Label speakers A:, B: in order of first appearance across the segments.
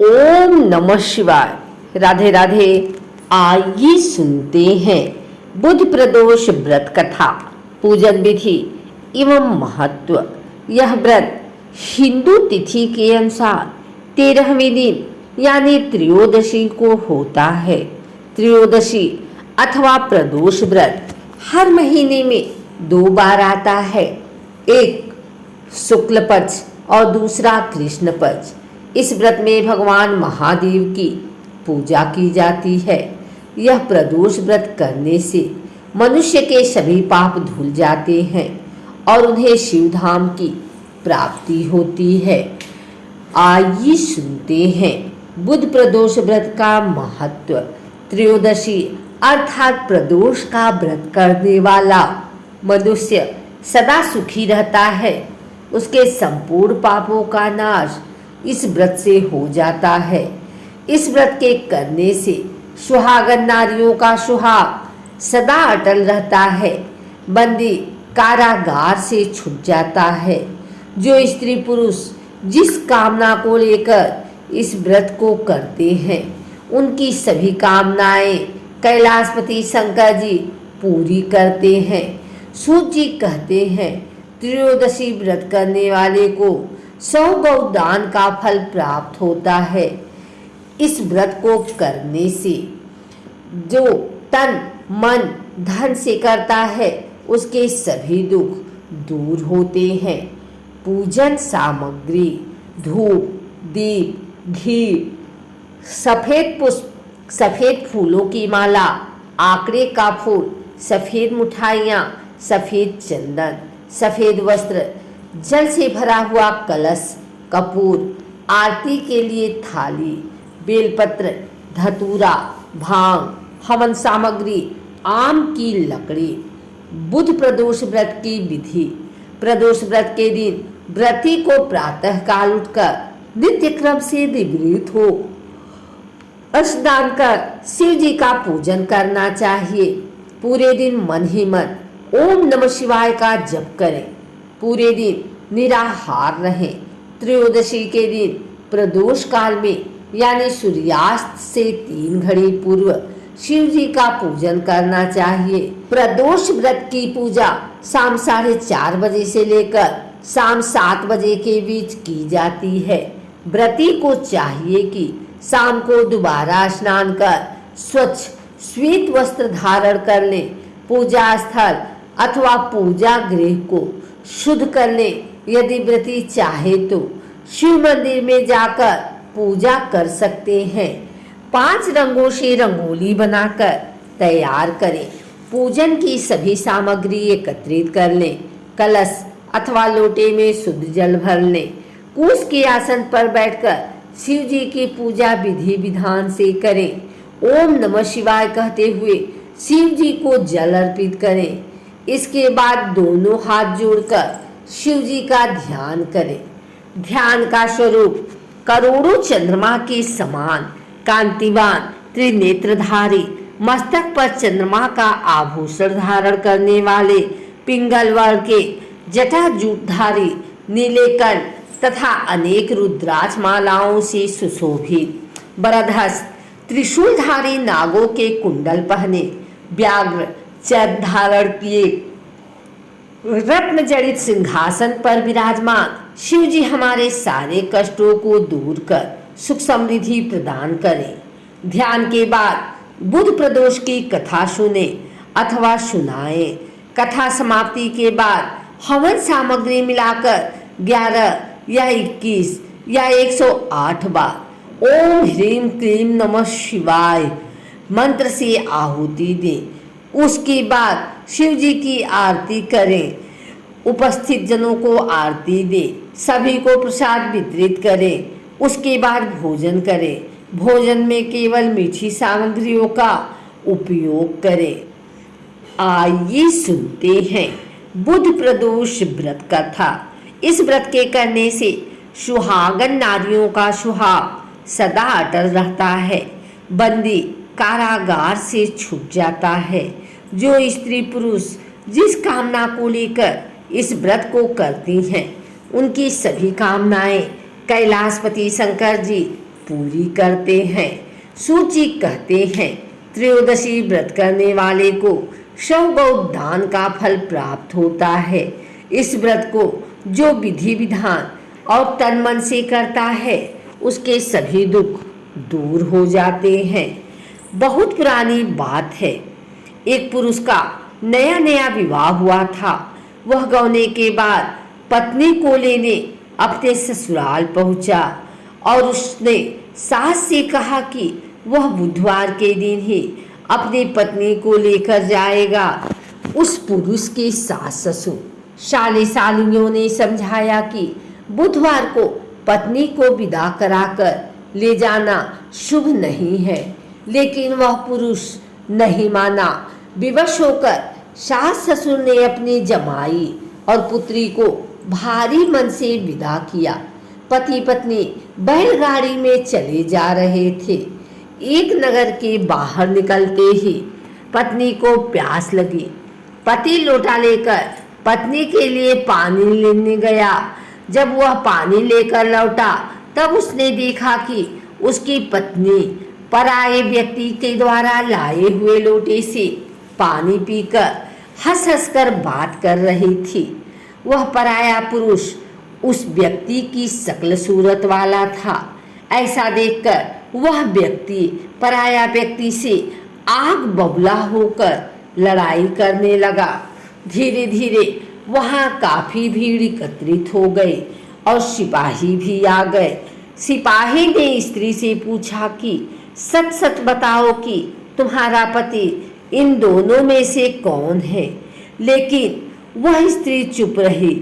A: ओम नमः शिवाय। राधे राधे। आइए सुनते हैं बुध प्रदोष व्रत कथा, पूजन विधि एवं महत्व। यह व्रत हिंदू तिथि के अनुसार 13वें दिन यानी त्रयोदशी को होता है। त्रयोदशी अथवा प्रदोष व्रत हर महीने में 2 बार आता है, एक शुक्ल पक्ष और दूसरा कृष्ण पक्ष। इस व्रत में भगवान महादेव की पूजा की जाती है। यह प्रदोष व्रत करने से मनुष्य के सभी पाप धुल जाते हैं और उन्हें शिवधाम की प्राप्ति होती है। आइए सुनते हैं बुध प्रदोष व्रत का महत्व। त्रयोदशी अर्थात प्रदोष का व्रत करने वाला मनुष्य सदा सुखी रहता है। उसके संपूर्ण पापों का नाश इस व्रत से हो जाता है। इस व्रत के करने से सुहागन नारियों का सुहाग सदा अटल रहता है। बंदी कारागार से छूट जाता है। जो स्त्री पुरुष जिस कामना को लेकर इस व्रत को करते हैं, उनकी सभी कामनाएं कैलाशपति शंकर जी पूरी करते हैं। सूत जी कहते हैं, त्रयोदशी व्रत करने वाले को 100 गौदान का फल प्राप्त होता है। इस व्रत को करने से जो तन मन धन से करता है, उसके सभी दुख दूर होते हैं। पूजन सामग्री धूप, दीप, घी, सफेद पुष्प, सफेद फूलों की माला, आकड़े का फूल, सफेद मिठाइयाँ, सफेद चंदन, सफेद वस्त्र, जल से भरा हुआ कलश, कपूर, आरती के लिए थाली, बेलपत्र, धतूरा, भांग, हवन सामग्री, आम की लकड़ी। बुध प्रदोष व्रत की विधि। प्रदोष व्रत के दिन व्रती को प्रातः काल उठकर नित्य क्रम से निवृत्त हो स्नान कर शिव जी का पूजन करना चाहिए। पूरे दिन मन ही मन ओम नमः शिवाय का जप करें। पूरे दिन निराहार रहें। त्रयोदशी के दिन प्रदोष काल में यानी सूर्यास्त से 3 घड़ी पूर्व शिव जी का पूजन करना चाहिए। प्रदोष व्रत की पूजा शाम 4:30 बजे से लेकर शाम 7 बजे के बीच की जाती है। व्रती को चाहिए कि शाम को दोबारा स्नान कर स्वच्छ श्वेत वस्त्र धारण कर ले। पूजा स्थल अथवा पूजा गृह को शुद्ध कर ले। यदि व्रती चाहे तो शिव मंदिर में जाकर पूजा कर सकते हैं। 5 रंगों से रंगोली बनाकर तैयार करें। पूजन की सभी सामग्री एकत्रित कर लें। कलश अथवा लोटे में शुद्ध जल भर लें। कुश के आसन पर बैठकर शिव जी की पूजा विधि विधान से करें। ओम नमः शिवाय कहते हुए शिव जी को जल अर्पित करें। इसके बाद दोनों हाथ जोड़कर शिव जी का ध्यान करें। ध्यान का स्वरूप करोड़ों चंद्रमा के समान कांतिवान त्रिनेत्रधारी, मस्तक पर चंद्रमा का आभूषण धारण करने वाले, पिंगल वर्ण के जटाजूटधारी, नीले कर्ण तथा अनेक रुद्राक्ष मालाओं से सुशोभित, बरधस्त त्रिशूलधारी नागों के कुंडल पहने, व्याघ्र चर्म धारण किए, रत्न जड़ित सिंहासन पर विराजमान शिव जी हमारे सारे कष्टों को दूर कर सुख समृद्धि प्रदान करें। ध्यान के बाद बुध प्रदोष की कथा सुने अथवा सुनाएं। कथा समाप्ति के बाद हवन सामग्री मिलाकर 11 या 21 या 108 बार ओम ह्रीम क्लीम नमः शिवाय मंत्र से आहुति दें। उसके बाद शिव जी की आरती करें। उपस्थित जनों को आरती दें। सभी को प्रसाद वितरित करें। उसके बाद भोजन करें। भोजन में केवल मीठी सामग्रियों का उपयोग करें। आइए सुनते हैं बुध प्रदोष व्रत कथा। इस व्रत के करने से सुहागन नारियों का सुहाग सदा अटल रहता है। बंदी कारागार से छूट जाता है। जो स्त्री पुरुष जिस कामना को लेकर इस व्रत को करती हैं, उनकी सभी कामनाएं कैलाशपति शंकर जी पूरी करते हैं। सूची कहते हैं, त्रयोदशी व्रत करने वाले को शव गौ दान का फल प्राप्त होता है। इस व्रत को जो विधि विधान और तन मन से करता है उसके सभी दुख दूर हो जाते हैं। बहुत पुरानी बात है, एक पुरुष का नया नया विवाह हुआ था। वह गौने के बाद पत्नी को लेने अपने ससुराल पहुंचा और उसने सास से कहा कि वह बुधवार के दिन ही अपनी पत्नी को लेकर जाएगा। उस पुरुष के सास ससुर साले सालियों ने समझाया कि बुधवार को पत्नी को विदा कराकर ले जाना शुभ नहीं है, लेकिन वह पुरुष नहीं माना। विवश होकर सास ससुर ने अपनी जमाई और पुत्री को भारी मन से विदा किया। पति पत्नी बैलगाड़ी में चले जा रहे थे। एक नगर के बाहर निकलते ही पत्नी को प्यास लगी। पति लोटा लेकर पत्नी के लिए पानी लेने गया। जब वह पानी लेकर लौटा तब उसने देखा कि उसकी पत्नी पराये व्यक्ति के द्वारा लाए हुए लोटे से पानी पीकर हंस हंस कर बात कर रही थी। वह पराया पुरुष उस व्यक्ति की शक्ल सूरत वाला था। ऐसा देखकर वह व्यक्ति पराया व्यक्ति से आग बबूला होकर लड़ाई करने लगा। धीरे धीरे वहां काफी भीड़ एकत्रित हो गई और सिपाही भी आ गए। सिपाही ने स्त्री से पूछा कि सच सच बताओ कि तुम्हारा पति इन दोनों में से कौन है। लेकिन वह स्त्री चुप रही,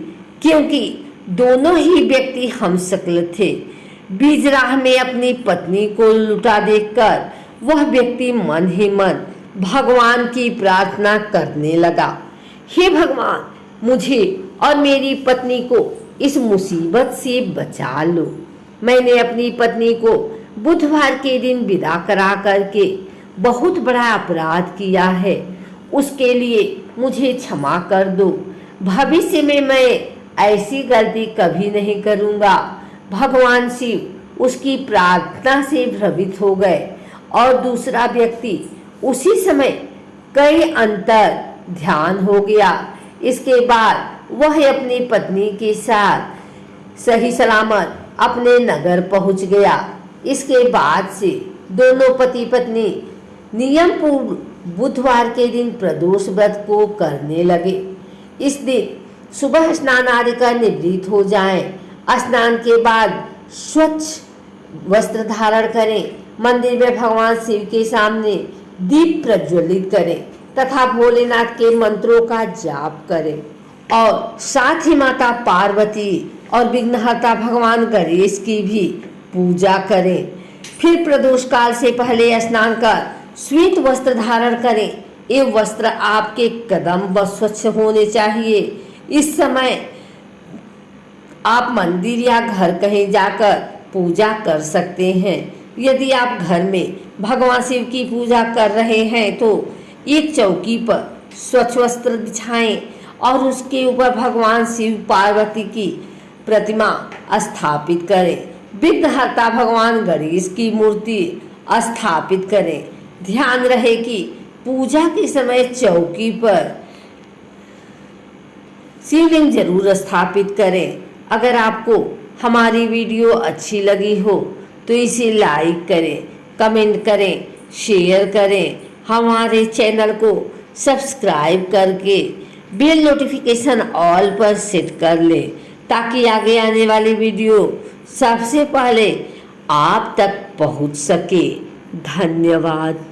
A: क्योंकि दोनों ही व्यक्ति हमशक्ल थे। बीच राह में अपनी पत्नी को लुटा देखकर वह व्यक्ति मन ही मन भगवान की प्रार्थना करने लगा, हे भगवान, मुझे और मेरी पत्नी को इस मुसीबत से बचा लो। मैंने अपनी पत्नी को बुधवार के दिन विदा करा करके बहुत बड़ा अपराध किया है। उसके लिए मुझे क्षमा कर दो। भविष्य में मैं ऐसी गलती कभी नहीं करूँगा। भगवान शिव उसकी प्रार्थना से भ्रमित हो गए और दूसरा व्यक्ति उसी समय कई अंतर ध्यान हो गया। इसके बाद वह अपनी पत्नी के साथ सही सलामत अपने नगर पहुंच गया। इसके बाद से दोनों पति पत्नी नियम पूर्व बुधवार के दिन प्रदोष व्रत को करने लगे। इस दिन सुबह स्नान आदि कर निवृत्त हो जाएं। स्नान के बाद स्वच्छ वस्त्र धारण करें। मंदिर में भगवान शिव के सामने दीप प्रज्वलित करें तथा भोलेनाथ के मंत्रों का जाप करें और साथ ही माता पार्वती और विघ्नहर्ता भगवान गणेश की भी पूजा करें। फिर प्रदोष काल से पहले स्नान कर श्वेत वस्त्र धारण करें। ये वस्त्र आपके कदम व स्वच्छ होने चाहिए। इस समय आप मंदिर या घर कहीं जाकर पूजा कर सकते हैं। यदि आप घर में भगवान शिव की पूजा कर रहे हैं तो एक चौकी पर स्वच्छ वस्त्र बिछाएं और उसके ऊपर भगवान शिव पार्वती की प्रतिमा स्थापित करें। विघ्नहर्ता भगवान गणेश की मूर्ति स्थापित करें। ध्यान रहे कि पूजा के समय चौकी पर शिवलिंग जरूर स्थापित करें। अगर आपको हमारी वीडियो अच्छी लगी हो तो इसे लाइक करें, कमेंट करें, शेयर करें। हमारे चैनल को सब्सक्राइब करके बेल नोटिफिकेशन ऑल पर सेट कर लें ताकि आगे आने वाली वीडियो सबसे पहले आप तक पहुंच सके। धन्यवाद।